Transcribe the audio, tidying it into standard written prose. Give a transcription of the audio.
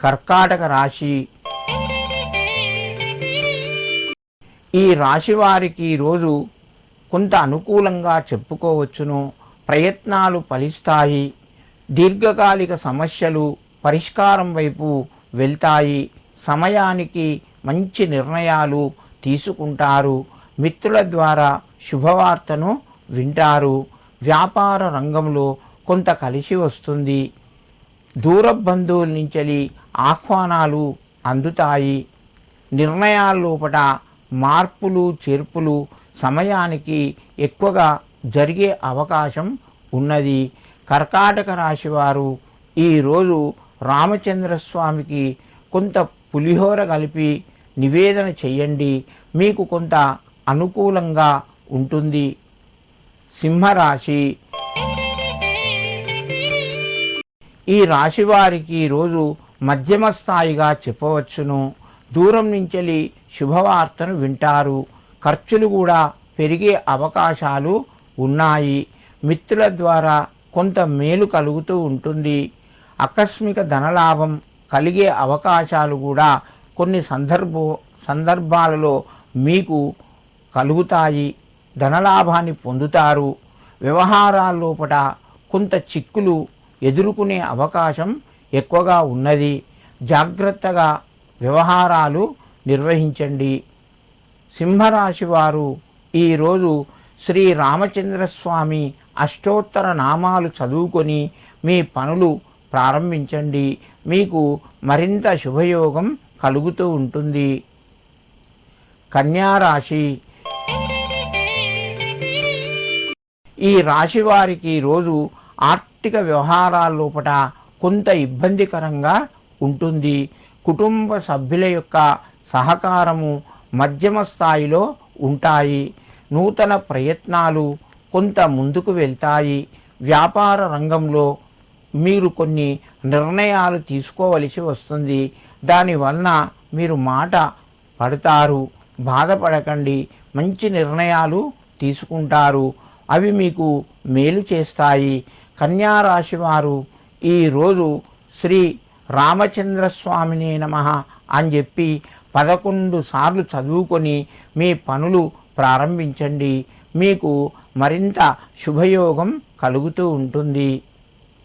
కర్కాటక రాశి. ఈ రాశి వారికి ఈరోజు కొంత అనుకూలంగా చెప్పుకోవచ్చును. ప్రయత్నాలు ఫలిస్తాయి. దీర్ఘకాలిక సమస్యలు పరిష్కారం వైపు వెళ్తాయి. సమయానికి మంచి నిర్ణయాలు తీసుకుంటారు. మిత్రుల ద్వారా శుభవార్తను వింటారు. వ్యాపార రంగంలో కొంత కలిసి వస్తుంది. దూర బంధువుల నుంచి ఆహ్వానాలు అందుతాయి. నిర్ణయాల లోపల మార్పులు చేర్పులు సమయానికి ఎక్కువగా జరిగే అవకాశం ఉన్నది. కర్కాటక రాశి వారు ఈరోజు రామచంద్రస్వామికి కొంత పులిహోర కలిపి నివేదన చేయండి. మీకు కొంత అనుకూలంగా ఉంటుంది. సింహరాశి. ఈ రాశి వారికి ఈరోజు మధ్యమ స్థాయిగా చెప్పవచ్చును. దూరం నుంచి శుభవార్తను వింటారు. ఖర్చులు కూడా పెరిగే అవకాశాలు ఉన్నాయి. మిత్రుల ద్వారా కొంత మేలు కలుగుతూ ఉంటుంది. ఆకస్మిక ధనలాభం కలిగే అవకాశాలు కూడా కొన్ని సందర్భాలలో మీకు కలుగుతాయి. ధనలాభాన్ని పొందుతారు. వ్యవహారాల లోపల కొంత చిక్కులు ఎదుర్కొనే అవకాశం ఎక్కువగా ఉన్నది. జాగ్రత్తగా వ్యవహారాలు నిర్వహించండి. సింహరాశి వారు ఈరోజు శ్రీ రామచంద్రస్వామి అష్టోత్తర నామాలు చదువుకొని మీ పనులు ప్రారంభించండి. మీకు మరింత శుభయోగం కలుగుతూ ఉంటుంది. కన్యారాశి. ఈ రాశి వారికి ఈరోజు ఆర్థిక వ్యవహారాల లోపల కొంత ఇబ్బందికరంగా ఉంటుంది. కుటుంబ సభ్యుల యొక్క సహకారము మధ్యమ స్థాయిలో ఉంటాయి. నూతన ప్రయత్నాలు కొంత ముందుకు వెళ్తాయి. వ్యాపార రంగంలో మీరు కొన్ని నిర్ణయాలు తీసుకోవలసి వస్తుంది. దానివల్ల మీరు మాట పడతారు. బాధపడకండి. మంచి నిర్ణయాలు తీసుకుంటారు. అవి మీకు మేలు చేస్తాయి. కన్యారాశి వారు ఈరోజు శ్రీ రామచంద్రస్వామినే నమః అని చెప్పి 11 సార్లు చదువుకొని మీ పనులు ప్రారంభించండి. మీకు మరింత శుభయోగం కలుగుతూ ఉంటుంది.